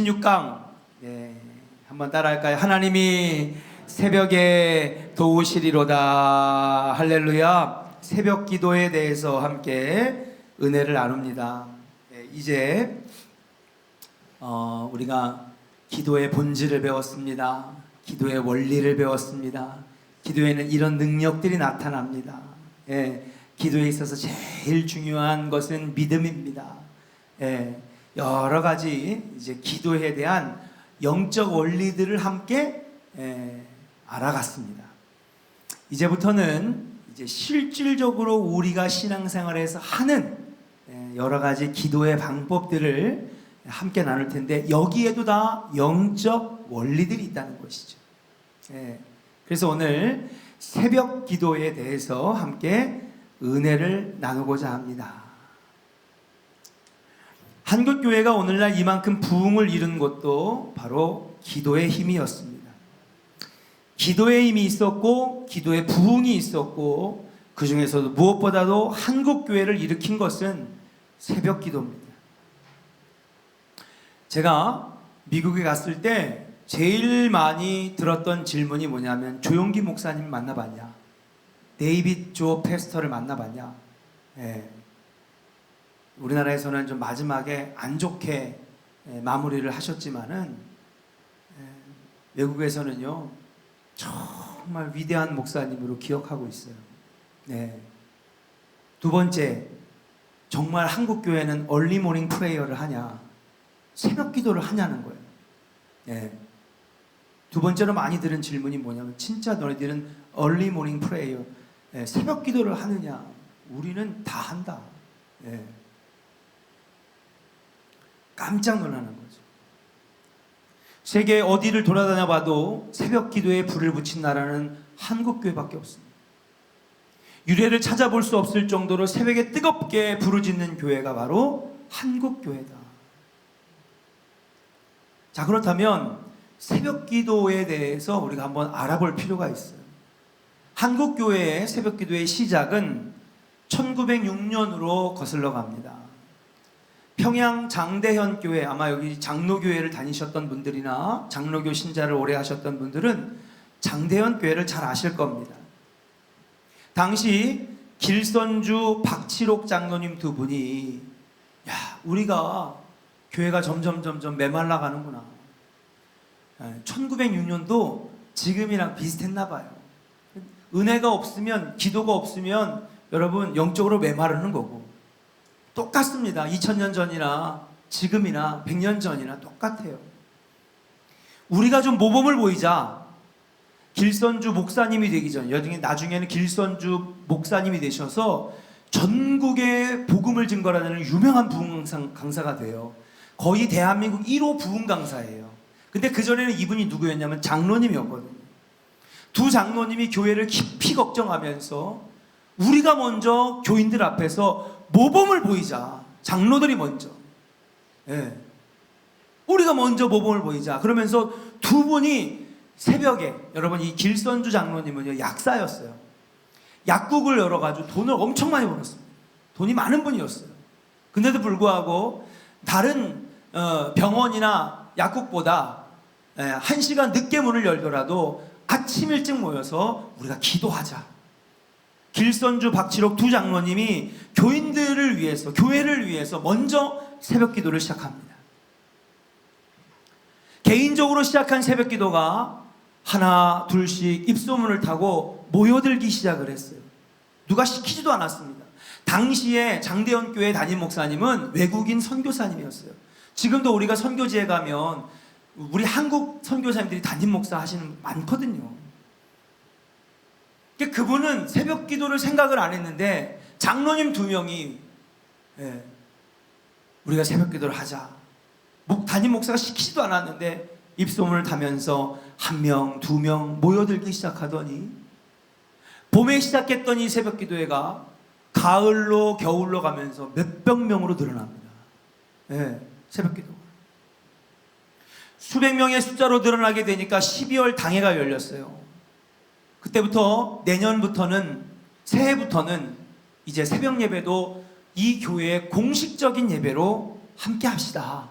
16강 한번 따라할까요? 하나님이 새벽에 도우시리로다. 할렐루야. 새벽 기도에 대해서 함께 은혜를 나눕니다. 이제 우리가 기도의 본질을 배웠습니다. 기도의 원리를 배웠습니다. 기도에는 이런 능력들이 나타납니다. 기도에 있어서 제일 중요한 것은 믿음입니다. 여러 가지 이제 기도에 대한 영적 원리들을 함께 알아갔습니다. 이제부터는 이제 실질적으로 우리가 신앙생활에서 하는 여러 가지 기도의 방법들을 함께 나눌 텐데, 여기에도 다 영적 원리들이 있다는 것이죠. 그래서 오늘 새벽 기도에 대해서 함께 은혜를 나누고자 합니다. 한국교회가 오늘날 이만큼 부흥을 이룬 것도 바로 기도의 힘이었습니다. 기도의 힘이 있었고 기도의 부흥이 있었고, 그 중에서도 무엇보다도 한국교회를 일으킨 것은 새벽 기도입니다. 제가 미국에 갔을 때 제일 많이 들었던 질문이 뭐냐면, 조용기 목사님 만나봤냐? 데이빗 조 패스터를 만나봤냐? 우리나라에서는 좀 마지막에 안 좋게 마무리를 하셨지만은, 외국에서는요 정말 위대한 목사님으로 기억하고 있어요. 두 번째, 정말 한국 교회는 얼리 모닝 프레이어를 하냐, 새벽 기도를 하냐는 거예요. 두 번째로 많이 들은 질문이 뭐냐면, 진짜 너희들은 얼리 모닝 프레이어, 새벽 기도를 하느냐? 우리는 다 한다. 깜짝 놀라는 거죠. 세계 어디를 돌아다녀 봐도 새벽 기도에 불을 붙인 나라는 한국 교회밖에 없습니다. 유래를 찾아볼 수 없을 정도로 새벽에 뜨겁게 부르짖는 교회가 바로 한국 교회다. 자, 그렇다면 새벽 기도에 대해서 우리가 한번 알아볼 필요가 있어요. 한국 교회의 새벽 기도의 시작은 1906년으로 거슬러 갑니다. 평양 장대현 교회, 아마 여기 장로교회를 다니셨던 분들이나 장로교 신자를 오래 하셨던 분들은 장대현 교회를 잘 아실 겁니다. 당시 길선주 박칠옥 장로님 두 분이, 우리가 교회가 점점 메말라 가는구나. 1906년도 지금이랑 비슷했나 봐요. 은혜가 없으면, 기도가 없으면 여러분 영적으로 메마르는 거고, 똑같습니다. 2000년 전이나 지금이나 100년 전이나 똑같아요. 우리가 좀 모범을 보이자 길선주 목사님이 되기 전, 나중에는 길선주 목사님이 되셔서 전국에 복음을 증거하는 유명한 부흥 강사가 돼요. 거의 대한민국 1호 부흥 강사예요. 근데 그전에는 이분이 누구였냐면 장로님이었거든요. 두 장로님이 교회를 깊이 걱정하면서, 우리가 먼저 교인들 앞에서 모범을 보이자. 장로들이 먼저. 우리가 먼저 모범을 보이자. 그러면서 두 분이 새벽에, 여러분 이 길선주 장로님은요 약사였어요. 약국을 열어가지고 돈을 엄청 많이 벌었습니다. 돈이 많은 분이었어요. 근데도 불구하고 다른 병원이나 약국보다 1시간 늦게 문을 열더라도 아침 일찍 모여서 우리가 기도하자. 길선주 박칠옥 두 장로님이 교인들을 위해서, 교회를 위해서 먼저 새벽 기도를 시작합니다. 개인적으로 시작한 새벽 기도가 하나 둘씩 입소문을 타고 모여들기 시작을 했어요. 누가 시키지도 않았습니다. 당시에 장대현 교회 담임 목사님은 외국인 선교사님이었어요. 지금도 우리가 선교지에 가면 우리 한국 선교사님들이 담임 목사 하시는 분 많거든요. 그분은 새벽 기도를 생각을 안 했는데, 장로님 두 명이 우리가 새벽 기도를 하자. 담임 목사가 시키지도 않았는데 입소문을 타면서 1명, 2명 모여들기 시작하더니, 봄에 시작했던 이 새벽 기도회가 가을로 겨울로 가면서 몇백 명으로 늘어납니다. 새벽 기도가 수백 명의 숫자로 늘어나게 되니까 12월 당회가 열렸어요. 그때부터 내년부터는, 새해부터는 이제 새벽 예배도 이 교회의 공식적인 예배로 함께 합시다.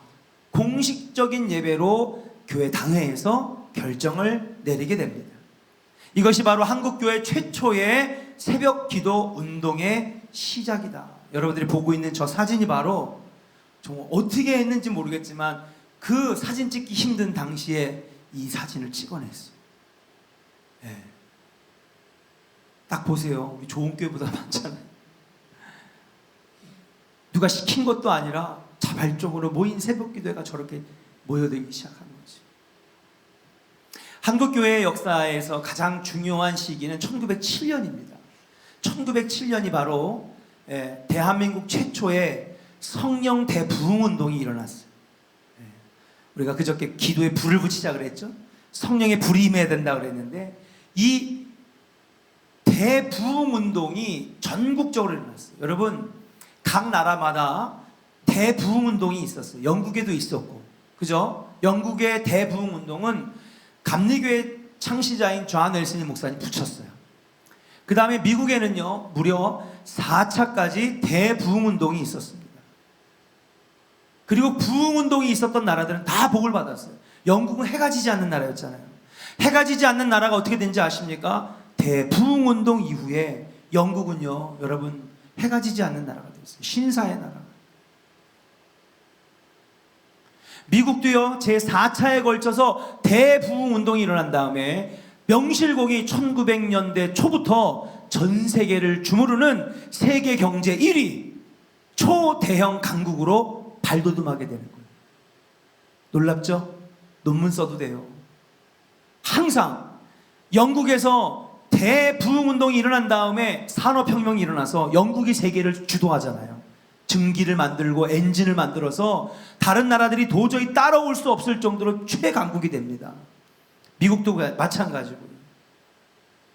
공식적인 예배로 교회 당회에서 결정을 내리게 됩니다. 이것이 바로 한국교회 최초의 새벽 기도 운동의 시작이다. 여러분들이 보고 있는 저 사진이 바로 정말 어떻게 했는지 모르겠지만 그 사진 찍기 힘든 당시에 이 사진을 찍어냈어요. 네. 딱 보세요. 좋은 교회보다 많잖아요. 누가 시킨 것도 아니라 자발적으로 모인 새벽 기도회가 저렇게 모여들기 시작한 거지. 한국교회의 역사에서 가장 중요한 시기는 1907년입니다. 1907년이 바로 대한민국 최초의 성령 대부흥운동이 일어났어요. 우리가 그저께 기도에 불을 붙이자 그랬죠. 성령의 불이 임해야 된다 그랬는데 이 대부흥운동이 전국적으로 일어났어요. 여러분, 각 나라마다 대부흥운동이 있었어요. 영국에도 있었고, 그죠? 영국의 대부흥운동은 감리교회 창시자인 존 웰슬리 목사님 붙였어요. 그 다음에 미국에는요 무려 4차까지 대부흥운동이 있었습니다. 그리고 부흥운동이 있었던 나라들은 다 복을 받았어요. 영국은 해가 지지 않는 나라였잖아요. 해가 지지 않는 나라가 어떻게 된지 아십니까? 대부흥운동 이후에 영국은요 여러분 해가 지지 않는 나라가 됐어요. 신사의 나라. 미국도요 제4차에 걸쳐서 대부흥운동이 일어난 다음에 명실공히 1900년대 초부터 전 세계를 주무르는 세계 경제 1위 초대형 강국으로 발돋움하게 되는 거예요. 놀랍죠? 논문 써도 돼요. 항상 영국에서 대부흥운동이 일어난 다음에 산업혁명이 일어나서 영국이 세계를 주도하잖아요. 증기를 만들고 엔진을 만들어서 다른 나라들이 도저히 따라올 수 없을 정도로 최강국이 됩니다. 미국도 마찬가지고요.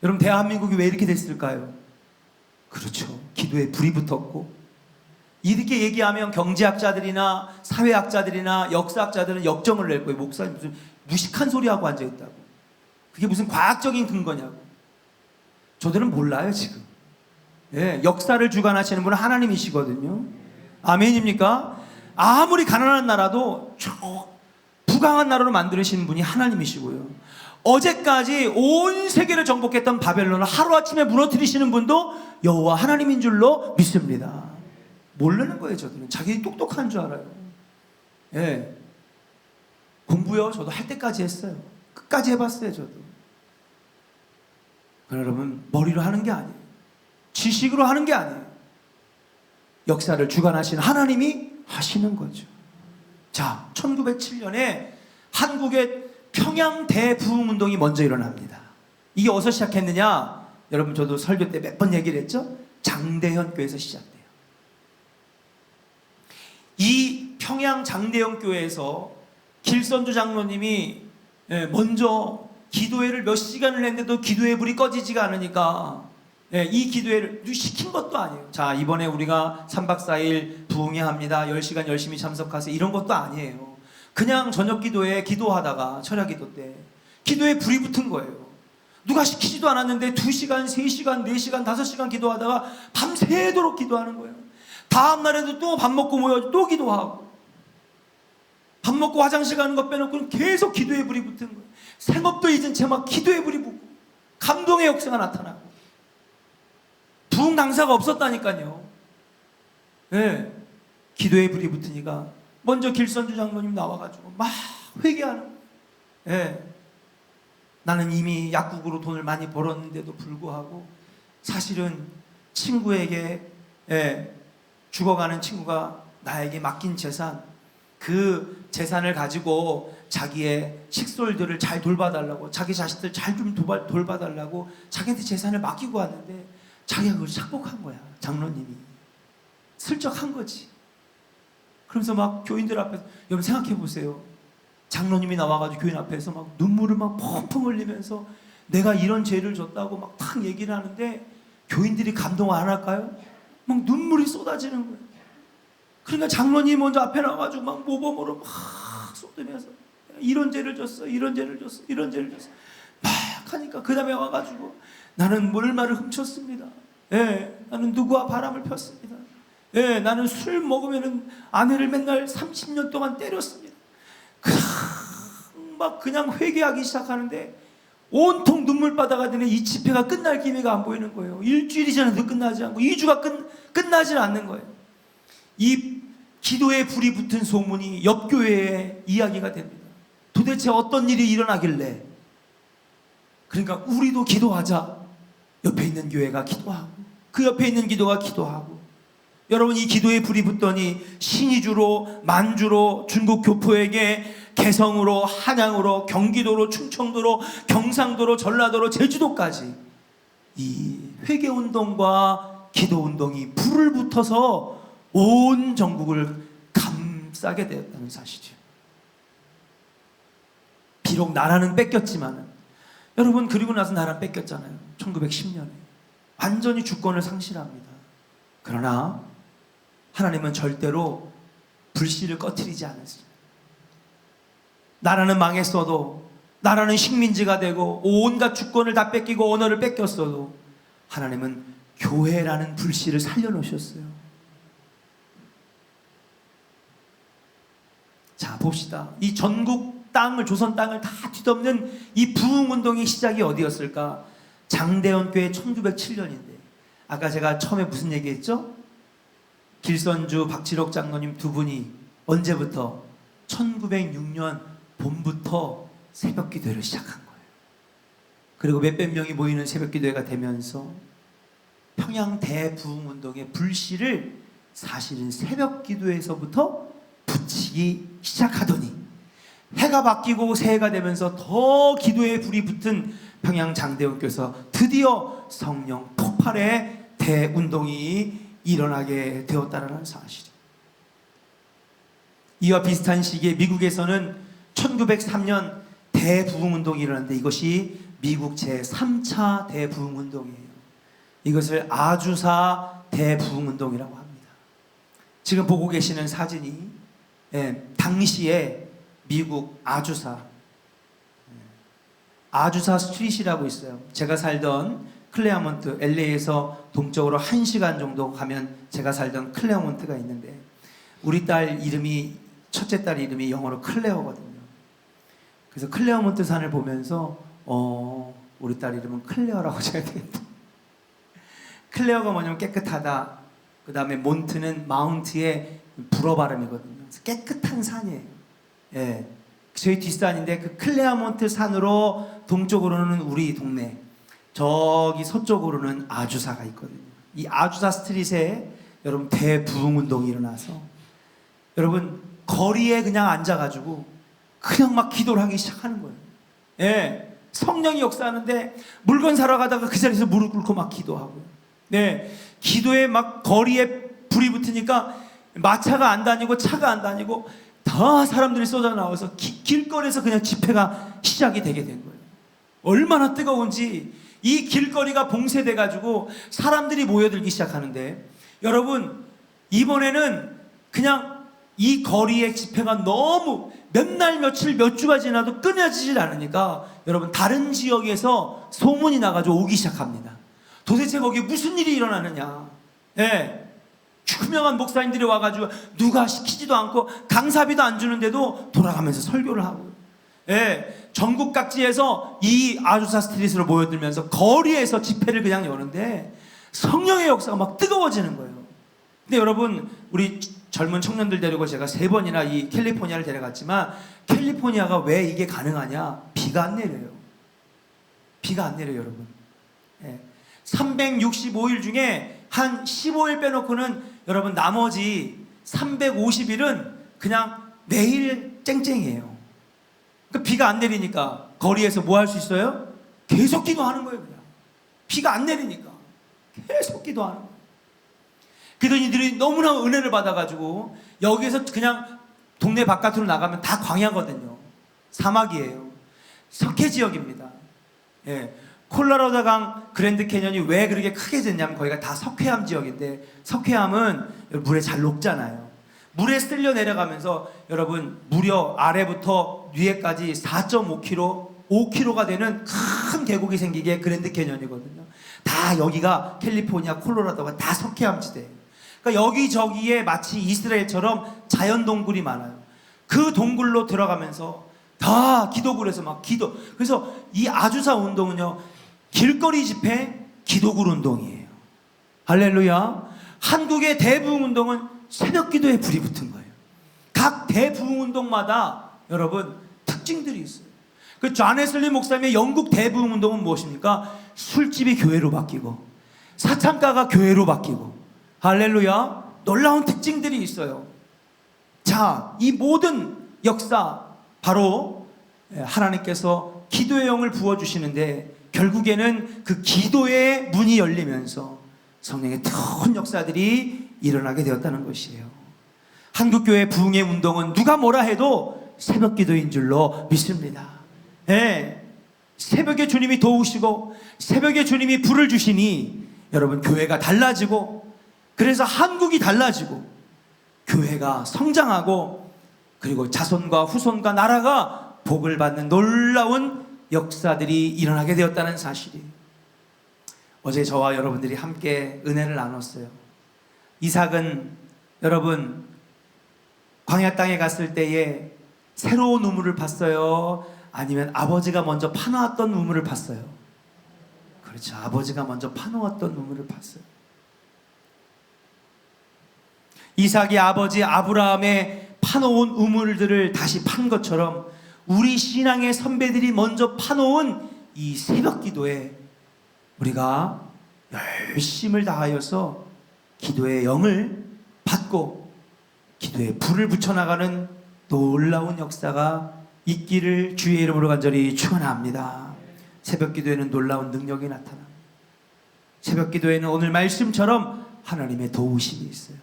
여러분 대한민국이 왜 이렇게 됐을까요? 그렇죠. 기도에 불이 붙었고, 이렇게 얘기하면 경제학자들이나 사회학자들이나 역사학자들은 역정을 낼 거예요. 목사님 무슨 무식한 소리하고 앉아있다고. 그게 무슨 과학적인 근거냐고. 저들은 몰라요 지금. 예, 역사를 주관하시는 분은 하나님이시거든요. 아멘입니까? 아무리 가난한 나라도 부강한 나라로 만드시는 분이 하나님이시고요. 어제까지 온 세계를 정복했던 바벨론을 하루아침에 무너뜨리시는 분도 여호와 하나님인 줄로 믿습니다. 모르는 거예요. 저들은 자기 똑똑한 줄 알아요. 예, 공부요 저도 할 때까지 했어요. 끝까지 해봤어요. 저도. 그러나 여러분 머리로 하는 게 아니에요. 지식으로 하는 게 아니에요. 역사를 주관하시는 하나님이 하시는 거죠. 자, 1907년에 한국의 평양 대부흥운동이 먼저 일어납니다. 이게 어디서 시작했느냐? 여러분 저도 설교 때 몇 번 얘기를 했죠? 장대현 교회에서 시작돼요. 이 평양 장대현 교회에서 길선주 장로님이 먼저 기도회를 몇 시간을 했는데도 기도회 불이 꺼지지가 않으니까 이 기도회를 시킨 것도 아니에요. 자, 이번에 우리가 3박 4일 부흥회 합니다. 10시간 열심히 참석하세요. 이런 것도 아니에요. 그냥 저녁 기도회 기도하다가 철야 기도 때 기도에 불이 붙은 거예요. 누가 시키지도 않았는데 2시간, 3시간, 4시간, 5시간 기도하다가 밤새도록 기도하는 거예요. 다음 날에도 또 밥 먹고 모여 또 기도하고, 밥 먹고 화장실 가는 것 빼놓고는 계속 기도에 불이 붙은 거예요. 생업도 잊은 채 막 기도에 불이 붙고 감동의 역사가 나타나고, 부흥 강사가 없었다니까요. 네. 기도에 불이 붙으니까 먼저 길선주 장로님 나와가지고 막 회개하는 거예요. 네. 나는 이미 약국으로 돈을 많이 벌었는데도 불구하고 사실은 친구에게 죽어가는 친구가 나에게 맡긴 재산, 그 재산을 가지고 자기의 식솔들을 잘 돌봐달라고, 자기 자식들 잘 좀 돌봐달라고 자기한테 재산을 맡기고 왔는데 자기가 그걸 착복한 거야. 장로님이 슬쩍 한 거지. 그러면서 막 교인들 앞에서, 여러분 생각해 보세요. 장로님이 나와가지고 교인 앞에서 막 눈물을 막 펑펑 흘리면서 내가 이런 죄를 졌다고 막 탁 얘기를 하는데 교인들이 감동 안 할까요? 막 눈물이 쏟아지는 거예요. 그러니까 장로님 먼저 앞에 나와가지고 막 모범으로 막 쏟으면서 이런 죄를 졌어, 이런 죄를 졌어, 이런 죄를 졌어 막 하니까 그 다음에 와가지고 나는 물말을 훔쳤습니다. 나는 누구와 바람을 폈습니다. 나는 술 먹으면 아내를 맨날 30년 동안 때렸습니다. 막 그냥 회개하기 시작하는데 온통 눈물바다가 되는 이 집회가 끝날 기미가 안 보이는 거예요. 일주일이 지나도 끝나지 않고 2주가 끝나지 않는 거예요. 이 기도에 불이 붙은 소문이 옆 교회에 이야기가 됩니다. 도대체 어떤 일이 일어나길래, 그러니까 우리도 기도하자. 옆에 있는 교회가 기도하고 그 옆에 있는 기도가 기도하고, 여러분 이 기도에 불이 붙더니 신의주로 만주로 중국 교포에게 개성으로 한양으로 경기도로 충청도로 경상도로 전라도로 제주도까지 이 회개운동과 기도운동이 불을 붙어서 온 전국을 감싸게 되었다는 사실이죠. 비록 나라는 뺏겼지만, 여러분 그리고 나서 나라는 뺏겼잖아요. 1910년에 완전히 주권을 상실합니다. 그러나 하나님은 절대로 불씨를 꺼트리지 않으세요. 나라는 망했어도, 나라는 식민지가 되고 온갖 주권을 다 뺏기고 언어를 뺏겼어도 하나님은 교회라는 불씨를 살려놓으셨어요. 자 봅시다. 이 전국 땅을, 조선 땅을 다 뒤덮는 이 부흥운동의 시작이 어디였을까? 장대원 교회 1907년인데 아까 제가 처음에 무슨 얘기했죠? 길선주, 박지록 장로님 두 분이 언제부터? 1906년 봄부터 새벽 기도회를 시작한 거예요. 그리고 몇백 명이 모이는 새벽 기도회가 되면서 평양 대부흥운동의 불씨를 사실은 새벽 기도회에서부터 붙이기 시작하더니 해가 바뀌고 새해가 되면서 더 기도에 불이 붙은 평양 장대원교에서 드디어 성령 폭발의 대운동이 일어나게 되었다는 사실이에요. 이와 비슷한 시기에 미국에서는 1903년 대부흥운동이 일어났는데 이것이 미국 제3차 대부흥운동이에요. 이것을 아주사 대부흥운동이라고 합니다. 지금 보고 계시는 사진이 당시에 미국 아주사 스트릿이라고 있어요. 제가 살던 클레어몬트, LA에서 동쪽으로 1시간 정도 가면 제가 살던 클레어몬트가 있는데 우리 딸 이름이, 첫째 딸 이름이 영어로 클레어거든요. 그래서 클레어몬트 산을 보면서 우리 딸 이름은 클레어라고 줘야 되겠다. 클레어가 뭐냐면 깨끗하다. 그 다음에 몬트는 마운트의 불어 발음이거든요. 그래서 깨끗한 산이에요. 예, 저희 뒷산인데 그 클레어몬트 산으로 동쪽으로는 우리 동네, 저기 서쪽으로는 아주사가 있거든요. 이 아주사 스트릿에 여러분 대부흥운동이 일어나서 여러분 거리에 그냥 앉아가지고 그냥 막 기도를 하기 시작하는 거예요. 예, 성령이 역사하는데 물건 사러 가다가 그 자리에서 무릎 꿇고 막 기도하고요. 네, 기도에 막 거리에 불이 붙으니까 마차가 안 다니고 차가 안 다니고 다 사람들이 쏟아 나와서 길거리에서 그냥 집회가 시작이 되게 된 거예요. 얼마나 뜨거운지 이 길거리가 봉쇄돼 가지고 사람들이 모여들기 시작하는데, 여러분 이번에는 그냥 이 거리의 집회가 너무 몇 날 며칠 몇 주가 지나도 끊어지질 않으니까 여러분 다른 지역에서 소문이 나가지고 오기 시작합니다. 도대체 거기에 무슨 일이 일어나느냐. 예. 유명한 목사님들이 와가지고 누가 시키지도 않고 강사비도 안 주는데도 돌아가면서 설교를 하고, 예, 전국 각지에서 이 아주사 스트릿으로 모여들면서 거리에서 집회를 그냥 여는데 성령의 역사가 막 뜨거워지는 거예요. 근데 여러분 우리 젊은 청년들 데리고 제가 3번이나 이 캘리포니아를 데려갔지만 캘리포니아가 왜 이게 가능하냐? 비가 안 내려요. 비가 안 내려요, 여러분. 예. 365일 중에 한 15일 빼놓고는 여러분 나머지 350일은 그냥 매일 쨍쨍이에요. 그러니까 비가 안 내리니까 거리에서 뭐 할 수 있어요? 계속 기도하는 거예요. 그냥 비가 안 내리니까 계속 기도하는 거예요. 그러던 이들이 너무나 은혜를 받아가지고 여기에서 그냥 동네 바깥으로 나가면 다 광야거든요. 사막이에요. 석회 지역입니다. 예. 콜로라도 강 그랜드 캐년이 왜 그렇게 크게 됐냐면 거기가 다 석회암 지역인데, 석회암은 물에 잘 녹잖아요. 물에 쓸려 내려가면서 여러분 무려 아래부터 위에까지 4.5km, 5km가 되는 큰 계곡이 생기게 그랜드 캐년이거든요. 다 여기가 캘리포니아, 콜로라도가 다 석회암 지대예요. 그러니까 여기저기에 마치 이스라엘처럼 자연 동굴이 많아요. 그 동굴로 들어가면서 다 기도굴에서 막 기도. 그래서 이 아주사 운동은요, 길거리 집회 기도굴 운동이에요. 할렐루야. 한국의 대부흥 운동은 새벽 기도에 불이 붙은 거예요. 각 대부흥 운동마다 여러분 특징들이 있어요. 그 존 웨슬리 목사님의 영국 대부흥 운동은 무엇입니까? 술집이 교회로 바뀌고 사창가가 교회로 바뀌고, 할렐루야, 놀라운 특징들이 있어요. 자, 이 모든 역사 바로 하나님께서 기도의 영을 부어주시는데, 결국에는 그 기도의 문이 열리면서 성령의 큰 역사들이 일어나게 되었다는 것이에요. 한국교회 부흥의 운동은 누가 뭐라 해도 새벽 기도인 줄로 믿습니다. 네. 새벽에 주님이 도우시고 새벽에 주님이 불을 주시니 여러분 교회가 달라지고, 그래서 한국이 달라지고 교회가 성장하고, 그리고 자손과 후손과 나라가 복을 받는 놀라운 역사들이 일어나게 되었다는 사실이, 어제 저와 여러분들이 함께 은혜를 나눴어요. 이삭은 여러분 광야 땅에 갔을 때에 새로운 우물을 봤어요? 아니면 아버지가 먼저 파놓았던 우물을 봤어요? 그렇죠. 아버지가 먼저 파놓았던 우물을 봤어요. 이삭이 아버지 아브라함의 파놓은 우물들을 다시 판 것처럼 우리 신앙의 선배들이 먼저 파놓은 이 새벽 기도에 우리가 열심을 다하여서 기도의 영을 받고 기도에 불을 붙여나가는 놀라운 역사가 있기를 주의 이름으로 간절히 축원합니다. 새벽 기도에는 놀라운 능력이 나타납니다. 새벽 기도에는 오늘 말씀처럼 하나님의 도우심이 있어요.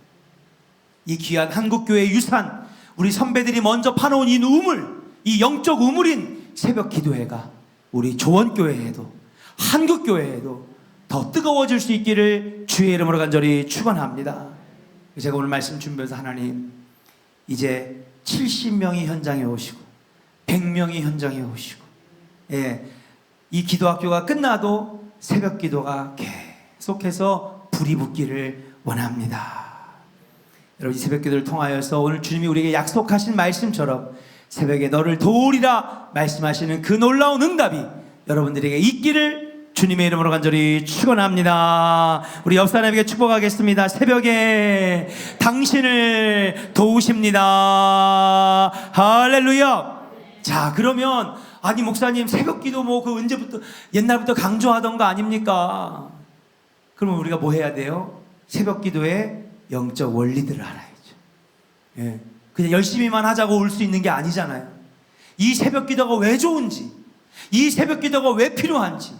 이 귀한 한국교회의 유산, 우리 선배들이 먼저 파놓은 이 우물, 이 영적 우물인 새벽 기도회가 우리 조원교회에도 한국교회에도 더 뜨거워질 수 있기를 주의 이름으로 간절히 축원합니다. 제가 오늘 말씀 준비해서 하나님, 이제 70명이 현장에 오시고 100명이 현장에 오시고, 이 기도학교가 끝나도 새벽 기도가 계속해서 불이 붙기를 원합니다. 여러분, 이 새벽 기도를 통하여서 오늘 주님이 우리에게 약속하신 말씀처럼 새벽에 너를 도우리라 말씀하시는 그 놀라운 응답이 여러분들에게 있기를 주님의 이름으로 간절히 축원합니다. 우리 옆 사람에게 축복하겠습니다. 새벽에 당신을 도우십니다. 할렐루야. 자, 그러면 아니 목사님 새벽 기도 뭐 그 언제부터 옛날부터 강조하던 거 아닙니까? 그러면 우리가 뭐 해야 돼요? 새벽 기도의 영적 원리들을 알아야죠. 그냥 열심히만 하자고 올 수 있는 게 아니잖아요. 이 새벽 기도가 왜 좋은지, 이 새벽 기도가 왜 필요한지,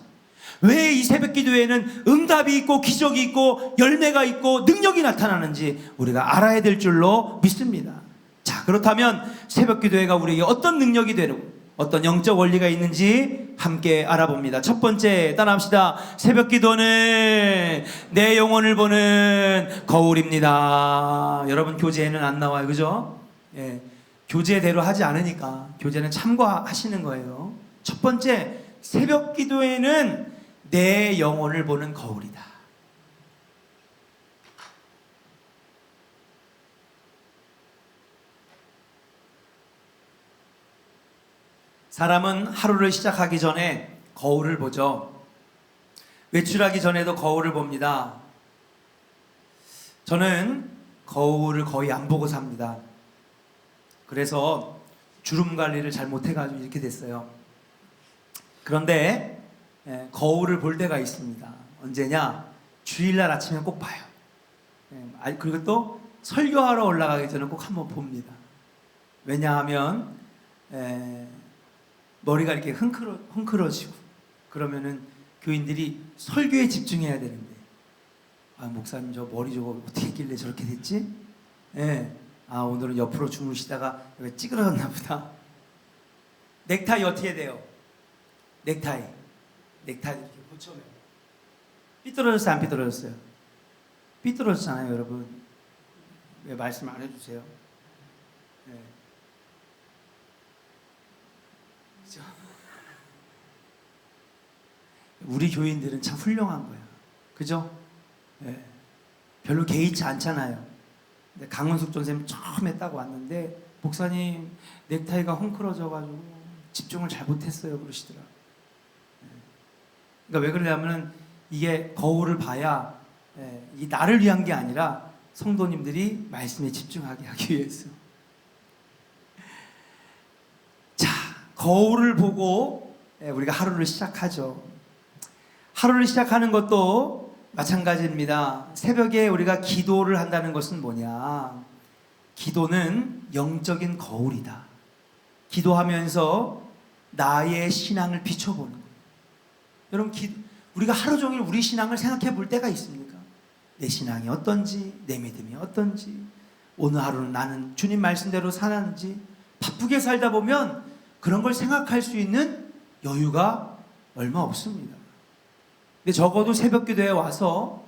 왜 이 새벽 기도에는 응답이 있고 기적이 있고 열매가 있고 능력이 나타나는지 우리가 알아야 될 줄로 믿습니다. 자, 그렇다면 새벽 기도회가 우리에게 어떤 능력이 되고 어떤 영적 원리가 있는지 함께 알아봅니다. 첫 번째, 따라합시다. 새벽 기도는 내 영혼을 보는 거울입니다. 여러분, 교재에는 안 나와요, 그죠? 교재대로 하지 않으니까 교재는 참고하시는 거예요. 첫 번째, 새벽 기도에는 내 영혼을 보는 거울이다. 사람은 하루를 시작하기 전에 거울을 보죠. 외출하기 전에도 거울을 봅니다. 저는 거울을 거의 안 보고 삽니다. 그래서 주름 관리를 잘 못해가지고 이렇게 됐어요. 그런데 거울을 볼 때가 있습니다. 언제냐? 주일날 아침에 꼭 봐요. 그리고 또 설교하러 올라가기 전에 꼭 한번 봅니다. 왜냐하면 머리가 이렇게 흥크러지고 그러면은 교인들이 설교에 집중해야 되는데, 아, 목사님 저 머리 저거 어떻게 했길래 저렇게 됐지? 아, 오늘은 옆으로 주무시다가 왜 찌그러졌나 보다. 넥타이 어떻게 돼요? 넥타이 이렇게 붙여매요. 삐뚤어졌어요, 안 삐뚤어졌어요? 삐뚤어졌잖아요, 여러분. 왜 말씀 안 해주세요? 우리 교인들은 참 훌륭한 거야, 그죠? 별로 개의치 않잖아요. 근데 강원숙 전쌤 처음 했다고 왔는데, 목사님 넥타이가 헝클어져가지고 집중을 잘 못했어요 그러시더라. 그러니까 왜 그러냐면은 이게 거울을 봐야 이 나를 위한 게 아니라 성도님들이 말씀에 집중하게 하기 위해서. 자, 거울을 보고 우리가 하루를 시작하죠. 하루를 시작하는 것도 마찬가지입니다. 새벽에 우리가 기도를 한다는 것은 뭐냐? 기도는 영적인 거울이다. 기도하면서 나의 신앙을 비춰보는 거예요. 여러분, 우리가 하루 종일 우리 신앙을 생각해 볼 때가 있습니까? 내 신앙이 어떤지, 내 믿음이 어떤지, 오늘 하루는 나는 주님 말씀대로 사는지. 바쁘게 살다 보면 그런 걸 생각할 수 있는 여유가 얼마 없습니다. 근데 적어도 새벽 기도에 와서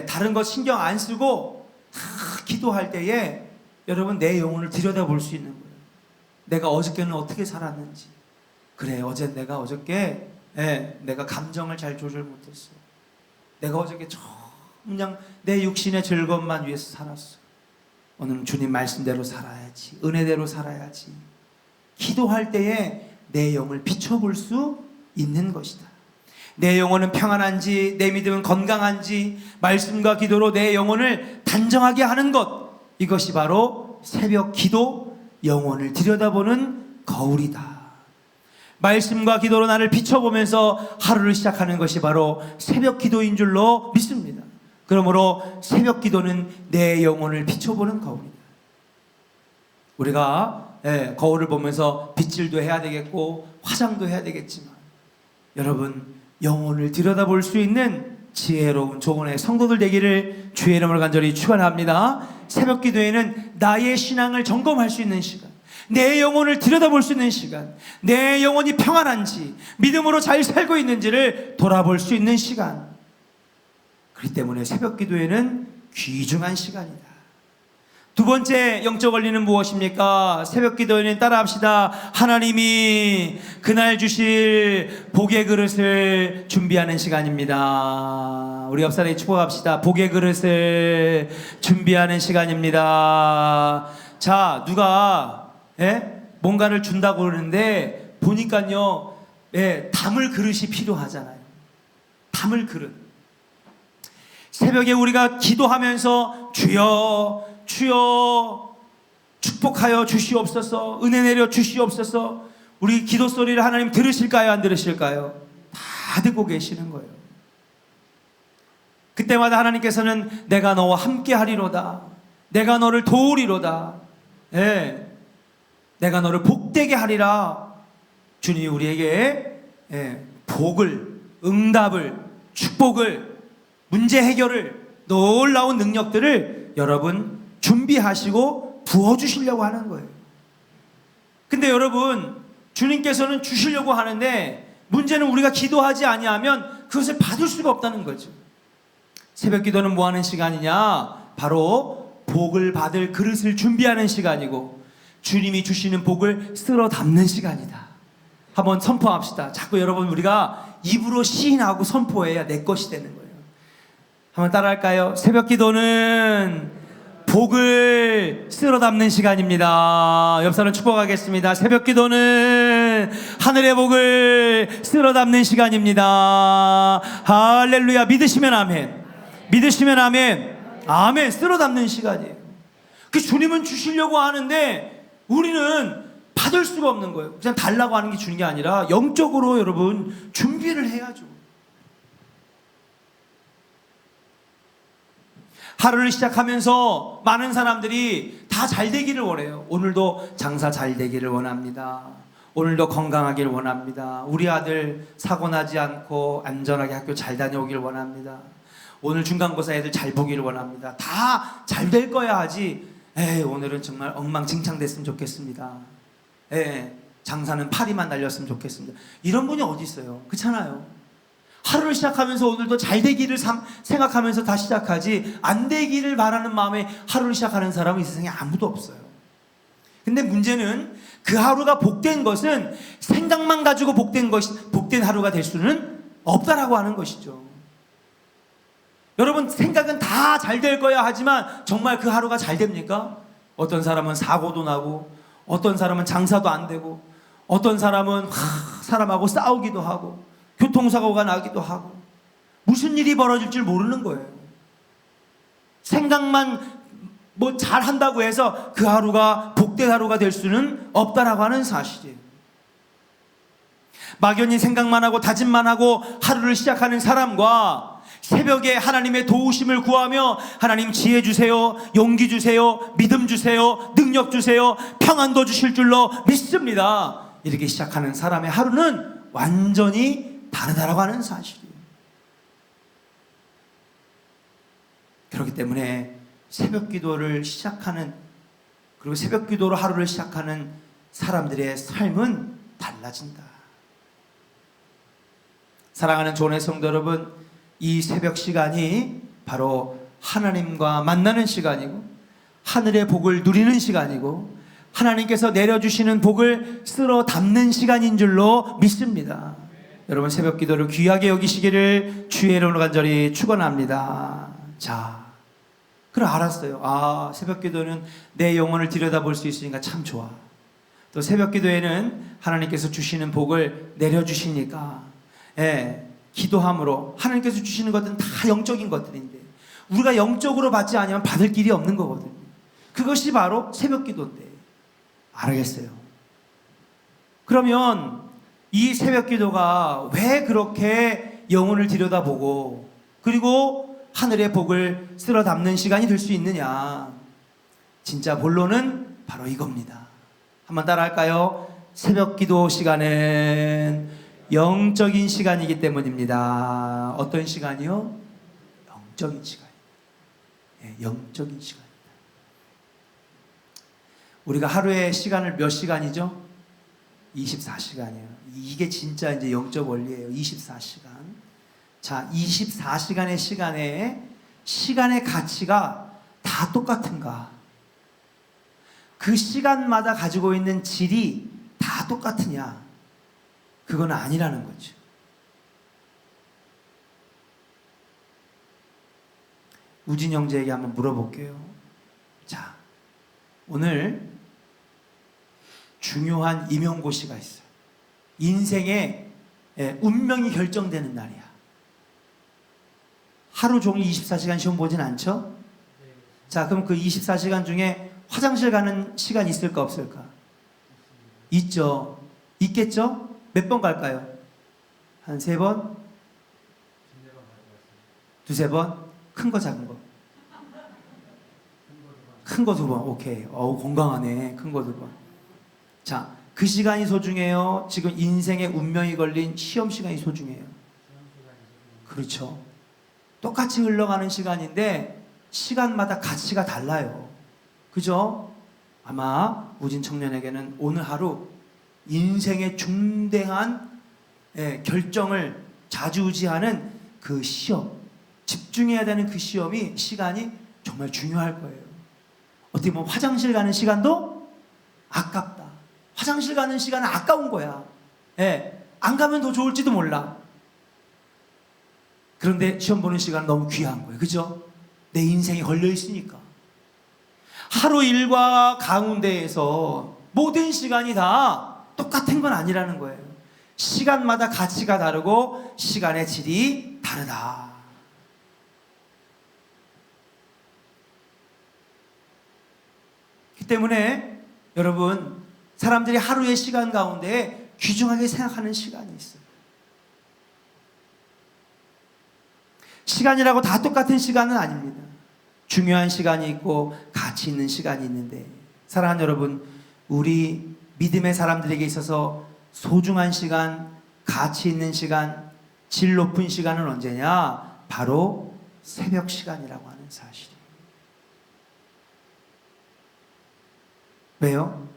다른 것 신경 안 쓰고 기도할 때에 여러분 내 영혼을 들여다볼 수 있는 거예요. 내가 어저께는 어떻게 살았는지. 그래, 어제 내가 어저께 내가 감정을 잘 조절 못했어. 내가 어저께 그냥 내 육신의 즐거움만 위해서 살았어. 오늘은 주님 말씀대로 살아야지. 은혜대로 살아야지. 기도할 때에 내 영을 비춰볼 수 있는 것이다. 내 영혼은 평안한지, 내 믿음은 건강한지, 말씀과 기도로 내 영혼을 단정하게 하는 것, 이것이 바로 새벽 기도, 영혼을 들여다보는 거울이다. 말씀과 기도로 나를 비춰보면서 하루를 시작하는 것이 바로 새벽 기도인 줄로 믿습니다. 그러므로 새벽 기도는 내 영혼을 비춰보는 거울이다. 우리가 거울을 보면서 빗질도 해야 되겠고 화장도 해야 되겠지만 여러분, 영혼을 들여다볼 수 있는 지혜로운 조언의 성도들 되기를 주의 이름으로 간절히 축원합니다. 새벽 기도에는 나의 신앙을 점검할 수 있는 시간, 내 영혼을 들여다볼 수 있는 시간, 내 영혼이 평안한지, 믿음으로 잘 살고 있는지를 돌아볼 수 있는 시간. 그렇기 때문에 새벽 기도에는 귀중한 시간이다. 두 번째 영적 원리는 무엇입니까? 새벽 기도에는 따라합시다. 하나님이 그날 주실 복의 그릇을 준비하는 시간입니다. 우리 옆 사람에게 축복합시다. 복의 그릇을 준비하는 시간입니다. 자, 누가 뭔가를 준다고 그러는데 보니까요, 담을 그릇이 필요하잖아요. 담을 그릇. 새벽에 우리가 기도하면서 주여 축복하여 주시옵소서, 은혜 내려 주시옵소서. 우리 기도 소리를 하나님 들으실까요, 안 들으실까요? 다 듣고 계시는 거예요. 그때마다 하나님께서는 내가 너와 함께 하리로다, 내가 너를 도우리로다, 내가 너를 복되게 하리라. 주님이 우리에게 복을, 응답을, 축복을, 문제 해결을, 놀라운 능력들을 여러분 준비하시고 부어주시려고 하는 거예요. 근데 여러분, 주님께서는 주시려고 하는데 문제는 우리가 기도하지 아니하면 그것을 받을 수가 없다는 거죠. 새벽 기도는 뭐 하는 시간이냐? 바로 복을 받을 그릇을 준비하는 시간이고 주님이 주시는 복을 쓸어 담는 시간이다. 한번 선포합시다. 자꾸 여러분 우리가 입으로 시인하고 선포해야 내 것이 되는 거예요. 한번 따라할까요? 새벽 기도는 복을 쓸어 담는 시간입니다. 옆 사람 축복하겠습니다. 새벽 기도는 하늘의 복을 쓸어 담는 시간입니다. 할렐루야. 믿으시면 아멘. 믿으시면 아멘. 아멘. 쓸어 담는 시간이에요. 그 주님은 주시려고 하는데 우리는 받을 수가 없는 거예요. 그냥 달라고 하는 게 주는 게 아니라 영적으로 여러분 준비를 해야죠. 하루를 시작하면서 많은 사람들이 다 잘 되기를 원해요. 오늘도 장사 잘 되기를 원합니다. 오늘도 건강하기를 원합니다. 우리 아들 사고 나지 않고 안전하게 학교 잘 다녀오길 원합니다. 오늘 중간고사 애들 잘 보기를 원합니다. 다 잘 될 거야 하지. 오늘은 정말 엉망진창 됐으면 좋겠습니다. 장사는 파리만 날렸으면 좋겠습니다. 이런 분이 어디 있어요? 그렇잖아요. 하루를 시작하면서 오늘도 잘 되기를 생각하면서 다 시작하지, 안 되기를 바라는 마음에 하루를 시작하는 사람은 이 세상에 아무도 없어요. 근데 문제는 그 하루가 복된 것은 생각만 가지고 복된 하루가 될 수는 없다라고 하는 것이죠. 여러분, 생각은 다 잘 될 거야 하지만 정말 그 하루가 잘 됩니까? 어떤 사람은 사고도 나고, 어떤 사람은 장사도 안 되고, 어떤 사람은 사람하고 싸우기도 하고 교통사고가 나기도 하고 무슨 일이 벌어질 줄 모르는 거예요. 생각만 뭐 잘한다고 해서 그 하루가 복된 하루가 될 수는 없다라고 하는 사실이에요. 막연히 생각만 하고 다짐만 하고 하루를 시작하는 사람과 새벽에 하나님의 도우심을 구하며 하나님 지혜 주세요, 용기 주세요, 믿음 주세요, 능력 주세요, 평안도 주실 줄로 믿습니다, 이렇게 시작하는 사람의 하루는 완전히 다르다라고 하는 사실이에요. 그렇기 때문에 새벽 기도를 시작하는, 그리고 새벽 기도로 하루를 시작하는 사람들의 삶은 달라진다. 사랑하는 조은의 성도 여러분, 이 새벽 시간이 바로 하나님과 만나는 시간이고 하늘의 복을 누리는 시간이고 하나님께서 내려주시는 복을 쓸어 담는 시간인 줄로 믿습니다. 여러분, 새벽 기도를 귀하게 여기시기를 주의 이름으로 간절히 축원합니다. 자, 그래, 알았어요. 새벽 기도는 내 영혼을 들여다볼 수 있으니까 참 좋아. 또 새벽 기도에는 하나님께서 주시는 복을 내려주시니까, 기도함으로 하나님께서 주시는 것들은 다 영적인 것들인데 우리가 영적으로 받지 않으면 받을 길이 없는 거거든요. 그것이 바로 새벽 기도인데, 알겠어요. 그러면 이 새벽 기도가 왜 그렇게 영혼을 들여다보고 그리고 하늘의 복을 쓸어 담는 시간이 될 수 있느냐? 진짜 본론은 바로 이겁니다. 한번 따라 할까요? 새벽 기도 시간은 영적인 시간이기 때문입니다. 어떤 시간이요? 영적인 시간. 영적인 시간입니다. 우리가 하루에 시간을 몇 시간이죠? 24시간이에요. 이게 진짜 이제 영적 원리예요. 24시간. 자, 24시간의 시간에 시간의 가치가 다 똑같은가? 그 시간마다 가지고 있는 질이 다 똑같으냐? 그건 아니라는 거죠. 우진 형제에게 한번 물어볼게요. 자, 오늘 중요한 임용고시가 있어요. 인생의 운명이 결정되는 날이야. 하루 종일 24시간 시험 보진 않죠? 자, 그럼 그 24시간 중에 화장실 가는 시간 있을까 없을까? 있죠. 있겠죠? 몇 번 갈까요? 한 3번? 두세 번? 큰 거 작은 거? 큰 거 2번. 오케이. 건강하네. 큰 거 2번. 자, 그 시간이 소중해요? 지금 인생의 운명이 걸린 시험 시간이 소중해요? 그렇죠. 똑같이 흘러가는 시간인데 시간마다 가치가 달라요. 그죠? 아마 우진 청년에게는 오늘 하루 인생의 중대한 결정을 좌지우지하는 그 시험, 집중해야 되는 그 시험이, 시간이 정말 중요할 거예요. 어떻게 보면 화장실 가는 시간도 아깝다. 화장실 가는 시간은 아까운 거야. 안 가면 더 좋을지도 몰라. 그런데 시험 보는 시간은 너무 귀한 거예요. 그죠? 내 인생이 걸려 있으니까. 하루 일과 가운데에서 모든 시간이 다 똑같은 건 아니라는 거예요. 시간마다 가치가 다르고 시간의 질이 다르다. 그렇기 때문에 여러분, 사람들이 하루의 시간 가운데 귀중하게 생각하는 시간이 있어요. 시간이라고 다 똑같은 시간은 아닙니다. 중요한 시간이 있고 가치 있는 시간이 있는데, 사랑하는 여러분, 우리 믿음의 사람들에게 있어서 소중한 시간, 가치 있는 시간, 질 높은 시간은 언제냐? 바로 새벽 시간이라고 하는 사실이에요. 왜요?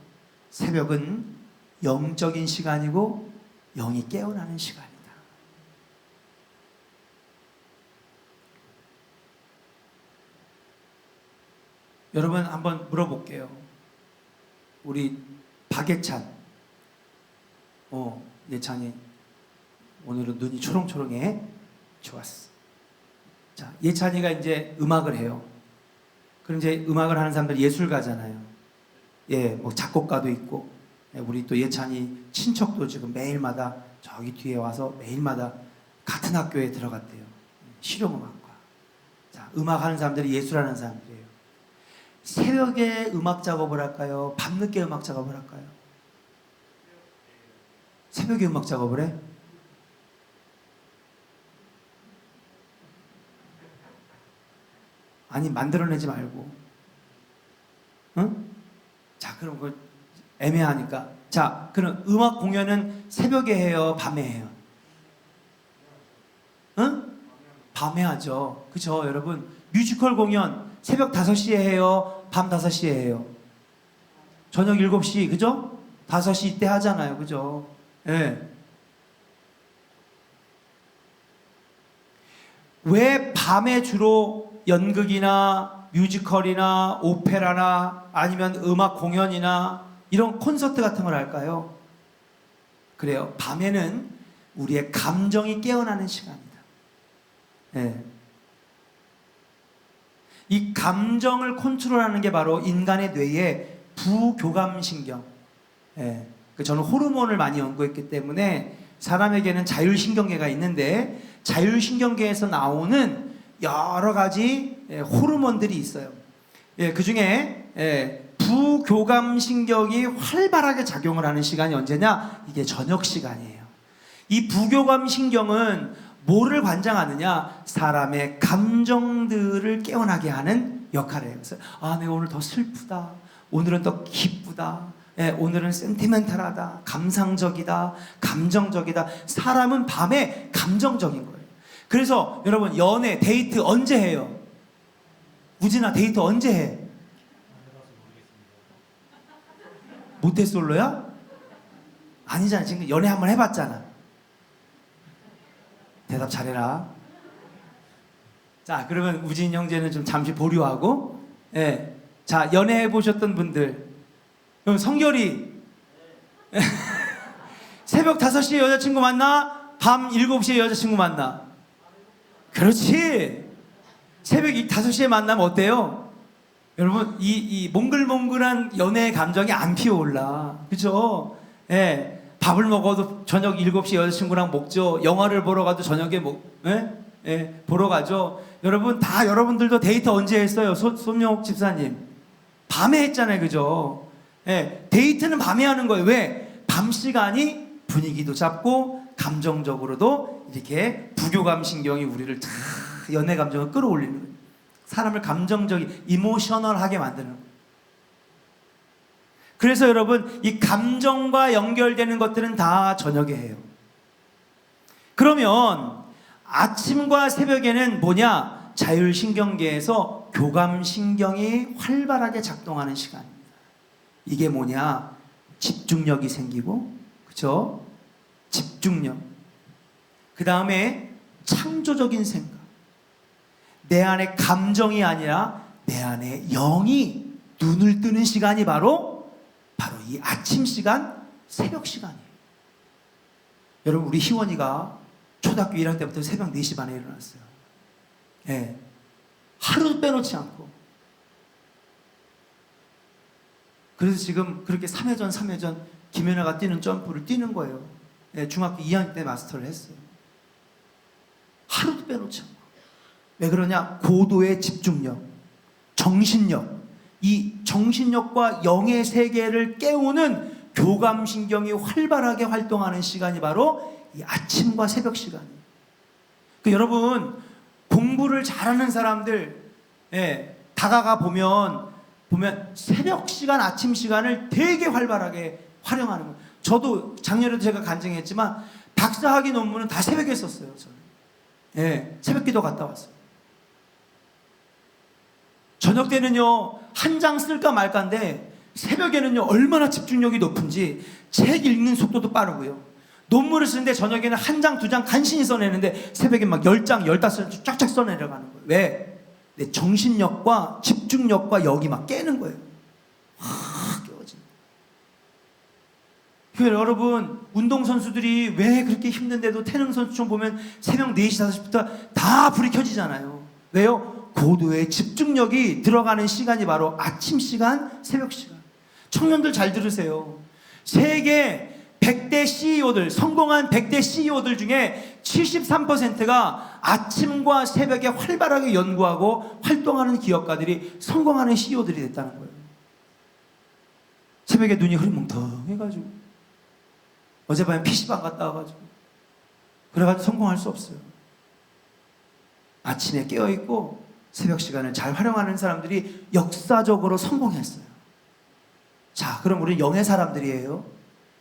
새벽은 영적인 시간이고 영이 깨어나는 시간이다. 여러분, 한번 물어볼게요. 우리 박예찬, 예찬이 오늘은 눈이 초롱초롱해. 좋았어. 자, 예찬이가 이제 음악을 해요. 그럼 이제 음악을 하는 사람들 예술가잖아요. 뭐 작곡가도 있고, 우리 또 예찬이 친척도 지금 매일마다 저기 뒤에 와서 매일마다 같은 학교에 들어갔대요. 실용음악과. 자, 음악하는 사람들이 예술하는 사람들이에요. 새벽에 음악 작업을 할까요? 밤늦게 음악 작업을 할까요? 새벽에 음악 작업을 해? 아니, 만들어내지 말고. 응? 자, 그럼 그 애매하니까. 자, 그럼 음악 공연은 새벽에 해요? 밤에 해요? 응? 밤에 하죠. 그죠, 여러분? 뮤지컬 공연 새벽 5시에 해요? 밤 5시에 해요? 저녁 7시, 그죠? 5시 이때 하잖아요. 그죠? 예. 왜 밤에 주로 연극이나 뮤지컬이나 오페라나 아니면 음악 공연이나 이런 콘서트 같은 걸 할까요? 그래요. 밤에는 우리의 감정이 깨어나는 시간이다. 예. 이 감정을 컨트롤하는 게 바로 인간의 뇌의 부교감신경. 예. 저는 호르몬을 많이 연구했기 때문에 사람에게는 자율신경계가 있는데 자율신경계에서 나오는 여러 가지 호르몬들이 있어요. 예, 그 중에 부교감신경이 활발하게 작용을 하는 시간이 언제냐? 이게 저녁 시간이에요. 이 부교감신경은 뭐를 관장하느냐? 사람의 감정들을 깨어나게 하는 역할을 해요. 그래서 내가 오늘 더 슬프다. 오늘은 더 기쁘다. 오늘은 센티멘탈하다. 감상적이다. 감정적이다. 사람은 밤에 감정적인 거예요. 그래서 여러분 연애, 데이트 언제 해요? 우진아, 데이트 언제 해? 모태솔로야? 아니잖아. 지금 연애 한번 해봤잖아. 대답 잘해라. 자, 그러면 우진 형제는 좀 잠시 보류하고, 자, 연애해 보셨던 분들, 그럼 성결이 새벽 5시에 여자친구 만나? 밤 7시에 여자친구 만나? 그렇지. 새벽 5시에 만나면 어때요? 여러분, 이 몽글몽글한 연애의 감정이 안 피어올라. 그죠? 밥을 먹어도 저녁 7시에 여자친구랑 먹죠. 영화를 보러 가도 저녁에 보러 가죠. 여러분, 다 여러분들도 데이트 언제 했어요? 손명옥 집사님. 밤에 했잖아요. 그죠? 데이트는 밤에 하는 거예요. 왜? 밤 시간이 분위기도 잡고 감정적으로도 이렇게 부교감 신경이 우리를 다 연애 감정을 끌어올리는 거예요. 사람을 감정적인 이모셔널하게 만드는 거예요. 그래서 여러분 이 감정과 연결되는 것들은 다 저녁에 해요. 그러면 아침과 새벽에는 뭐냐? 자율신경계에서 교감신경이 활발하게 작동하는 시간입니다. 이게 뭐냐? 집중력이 생기고, 그쵸? 집중력. 그 다음에 창조적인 생각. 내 안에 감정이 아니라 내 안에 영이 눈을 뜨는 시간이 바로 이 아침 시간, 새벽 시간이에요. 여러분, 우리 희원이가 초등학교 1학년 때부터 새벽 4시 반에 일어났어요. 하루도 빼놓지 않고. 그래서 지금 그렇게 3회전 김연아가 뛰는 점프를 뛰는 거예요. 중학교 2학년 때 마스터를 했어요. 하루도 빼놓지 않고. 왜 그러냐? 고도의 집중력, 정신력. 이 정신력과 영의 세계를 깨우는 교감신경이 활발하게 활동하는 시간이 바로 이 아침과 새벽 시간이에요. 여러분, 공부를 잘하는 사람들 다가가 보면 새벽 시간, 아침 시간을 되게 활발하게 활용하는 거예요. 저도 작년에도 제가 간증했지만 박사학위 논문은 다 새벽에 썼어요. 저는. 새벽 기도 갔다 왔어요. 저녁 때는요, 한 장 쓸까 말까인데 새벽에는요, 얼마나 집중력이 높은지 책 읽는 속도도 빠르고요. 논문을 쓰는데 저녁에는 한 장, 2장 간신히 써내는데 새벽에 막 10장, 15장 쫙쫙 써내려가는 거예요. 왜? 내 정신력과 집중력과 역이 막 깨는 거예요. 확 깨워진다. 여러분, 운동선수들이 왜 그렇게 힘든데도 태릉 선수촌 보면 새벽 4시, 5시부터 다 불이 켜지잖아요. 왜요? 고도의 집중력이 들어가는 시간이 바로 아침 시간, 새벽 시간. 청년들 잘 들으세요. 세계 100대 CEO들, 성공한 100대 CEO들 중에 73%가 아침과 새벽에 활발하게 연구하고 활동하는 기업가들이 성공하는 CEO들이 됐다는 거예요. 새벽에 눈이 흐리멍텅해가지고 어젯밤에 PC방 갔다 와가지고 그래가지고 성공할 수 없어요. 아침에 깨어있고 새벽 시간을 잘 활용하는 사람들이 역사적으로 성공했어요. 자, 그럼 우리는 영의 사람들이에요.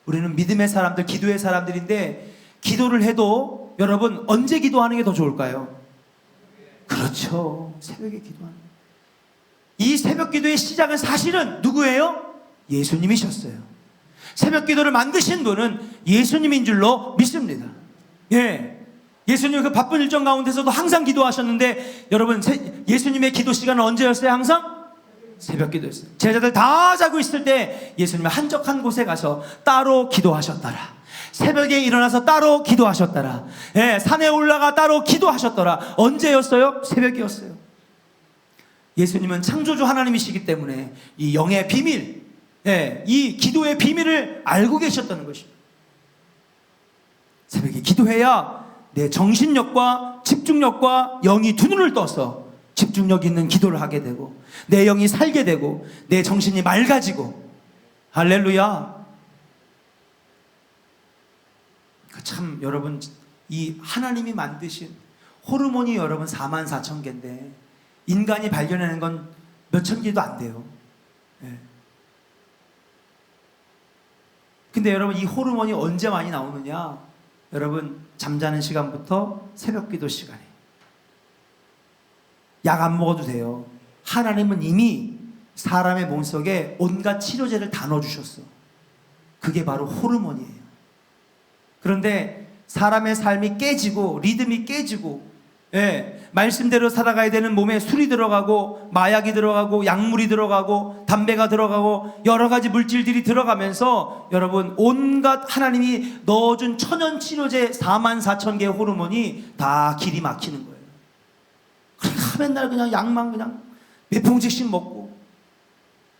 우리는 믿음의 사람들, 기도의 사람들인데 기도를 해도 여러분 언제 기도하는 게 더 좋을까요? 그렇죠. 새벽에 기도하는 거예요. 이 새벽 기도의 시작은 사실은 누구예요? 예수님이셨어요. 새벽 기도를 만드신 분은 예수님인 줄로 믿습니다. 예. 예수님 그 바쁜 일정 가운데서도 항상 기도하셨는데 여러분 예수님의 기도 시간은 언제였어요? 항상? 새벽 기도였어요. 제자들 다 자고 있을 때 예수님은 한적한 곳에 가서 따로 기도하셨더라. 새벽에 일어나서 따로 기도하셨더라. 예, 산에 올라가 따로 기도하셨더라. 언제였어요? 새벽이었어요. 예수님은 창조주 하나님이시기 때문에 이 영의 비밀, 예, 이 기도의 비밀을 알고 계셨다는 것입니다. 새벽에 기도해야 내 정신력과 집중력과 영이 두 눈을 떠서 집중력 있는 기도를 하게 되고 내 영이 살게 되고 내 정신이 맑아지고 할렐루야. 참 여러분 이 하나님이 만드신 호르몬이 여러분 44,000개인데 인간이 발견하는 건 몇천 개도 안 돼요. 네. 근데 여러분 이 호르몬이 언제 많이 나오느냐? 여러분 잠자는 시간부터 새벽 기도 시간에 약 안 먹어도 돼요. 하나님은 이미 사람의 몸속에 온갖 치료제를 다 넣어주셨어. 그게 바로 호르몬이에요. 그런데 사람의 삶이 깨지고 리듬이 깨지고, 예, 말씀대로 살아가야 되는 몸에 술이 들어가고 마약이 들어가고 약물이 들어가고 담배가 들어가고 여러 가지 물질들이 들어가면서 여러분 온갖 하나님이 넣어준 천연 치료제 44,000개의 호르몬이 다 길이 막히는 거예요. 그러니까 맨날 그냥 약만 그냥 몇 봉지씩 먹고.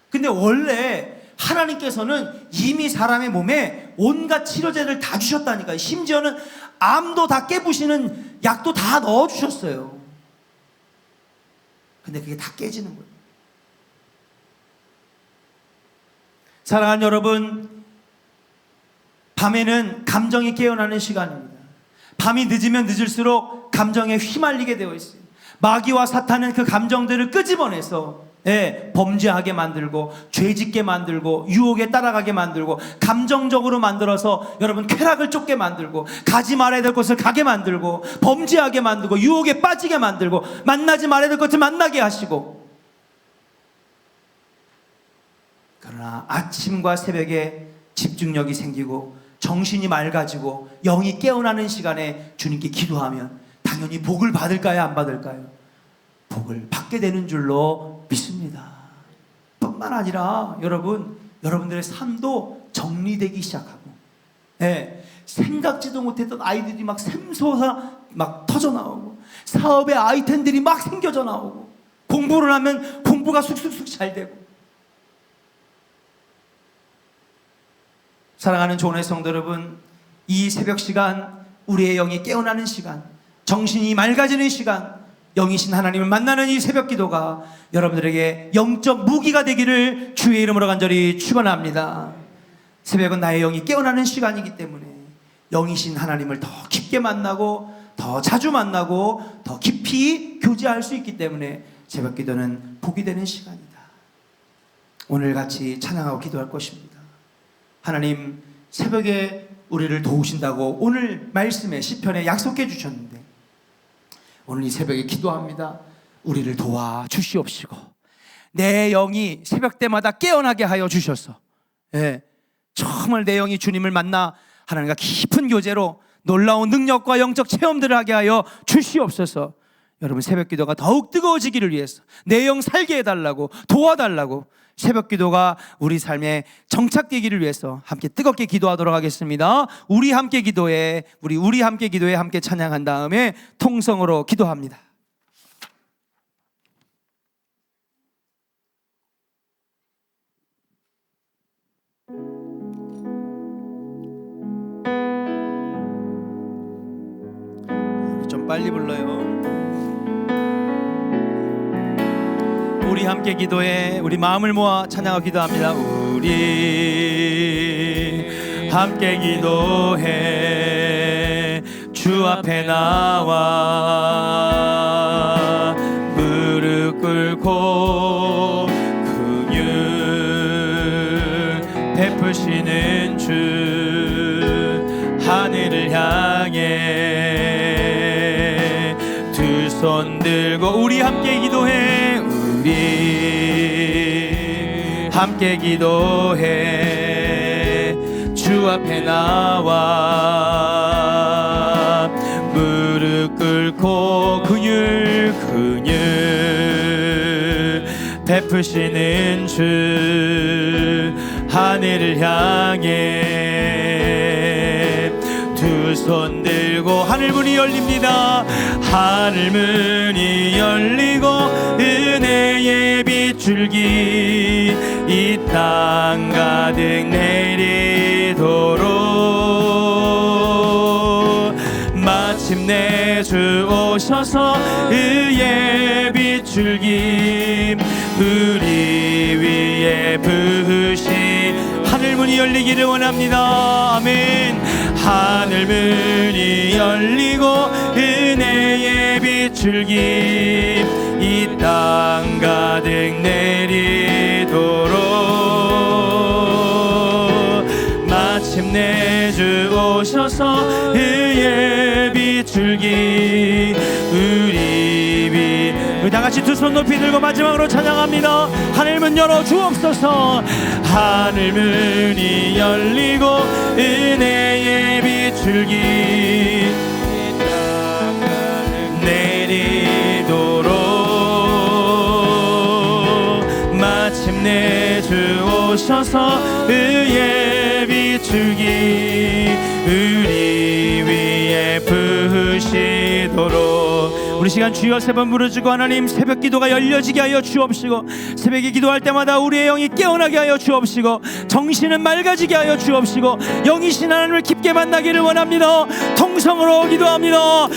근데 원래 하나님께서는 이미 사람의 몸에 온갖 치료제를 다 주셨다니까요. 심지어는 암도 다 깨부시는 약도 다 넣어주셨어요. 근데 그게 다 깨지는 거예요. 사랑하는 여러분, 밤에는 감정이 깨어나는 시간입니다. 밤이 늦으면 늦을수록 감정에 휘말리게 되어 있어요. 마귀와 사탄은 그 감정들을 끄집어내서, 예, 범죄하게 만들고 죄짓게 만들고 유혹에 따라가게 만들고 감정적으로 만들어서 여러분 쾌락을 쫓게 만들고 가지 말아야 될 곳을 가게 만들고 범죄하게 만들고 유혹에 빠지게 만들고 만나지 말아야 될 것을 만나게 하시고. 그러나 아침과 새벽에 집중력이 생기고 정신이 맑아지고 영이 깨어나는 시간에 주님께 기도하면 당연히 복을 받을까요? 안 받을까요? 복을 받게 되는 줄로 믿습니다. 뿐만 아니라 여러분들의 삶도 정리되기 시작하고, 예, 생각지도 못했던 아이들이 막 샘솟아 막 터져 나오고 사업의 아이템들이 막 생겨져 나오고 공부를 하면 공부가 쑥쑥쑥 잘 되고. 사랑하는 조은의 성도 여러분, 이 새벽 시간 우리의 영이 깨어나는 시간, 정신이 맑아지는 시간, 영이신 하나님을 만나는 이 새벽 기도가 여러분들에게 영적 무기가 되기를 주의 이름으로 간절히 축원합니다. 새벽은 나의 영이 깨어나는 시간이기 때문에 영이신 하나님을 더 깊게 만나고 더 자주 만나고 더 깊이 교제할 수 있기 때문에 새벽 기도는 복이 되는 시간이다. 오늘 같이 찬양하고 기도할 것입니다. 하나님, 새벽에 우리를 도우신다고 오늘 말씀에 시편에 약속해 주셨는데 오늘 이 새벽에 기도합니다. 우리를 도와 주시옵시고 내 영이 새벽 때마다 깨어나게 하여 주셔서, 예, 정말 내 영이 주님을 만나 하나님과 깊은 교제로 놀라운 능력과 영적 체험들을 하게 하여 주시옵소서. 여러분 새벽 기도가 더욱 뜨거워지기를 위해서 내 영 살게 해달라고 도와달라고 새벽 기도가 우리 삶에 정착되기를 위해서 함께 뜨겁게 기도하도록 하겠습니다. 우리 함께 기도해 함께 찬양한 다음에 통성으로 기도합니다. 좀 빨리 불러요. 우리 함께 기도해. 우리 마음을 모아 찬양하고 기도합니다. 우리 함께 기도해. 주 앞에 나와 무릎 꿇고 긍휼 베푸시는 주 하늘을 향해 두 손 들고 우리 함께 기도해. 우리 함께 기도해. 주 앞에 나와 무릎 꿇고 긍휼 베푸시는 주 하늘을 향해 두 손 들고 하늘문이 열립니다. 하늘문이 열리고 은혜의 빗줄기 이 땅 가득 내리도록 마침내 주 오셔서 의의 빗줄기 우리 위에 부으신 하늘문이 열리기를 원합니다. 아멘. 하늘문이 열리고 은혜의 빗줄기 이 땅 가득 내리도록 마침내 주 오셔서 의의 빗줄기 우리 위 우리 다같이 두 손 높이 들고 마지막으로 찬양합니다. 하늘문 열어 주옵소서. 하늘문이 열리고 은혜의 빗줄기 내리도록 마침내 주 오셔서 의의 빗줄기 우리 위에 부으시도록 우리 시간 주여 세 번 부르짖고 하나님 새벽 기도가 열려지게 하여 주옵시고 새벽에 기도할 때마다 우리의 영이 깨어나게 하여 주옵시고 정신은 맑아지게 하여 주옵시고 영이신 하나님을 깊게 만나기를 원합니다. 통성으로 기도합니다.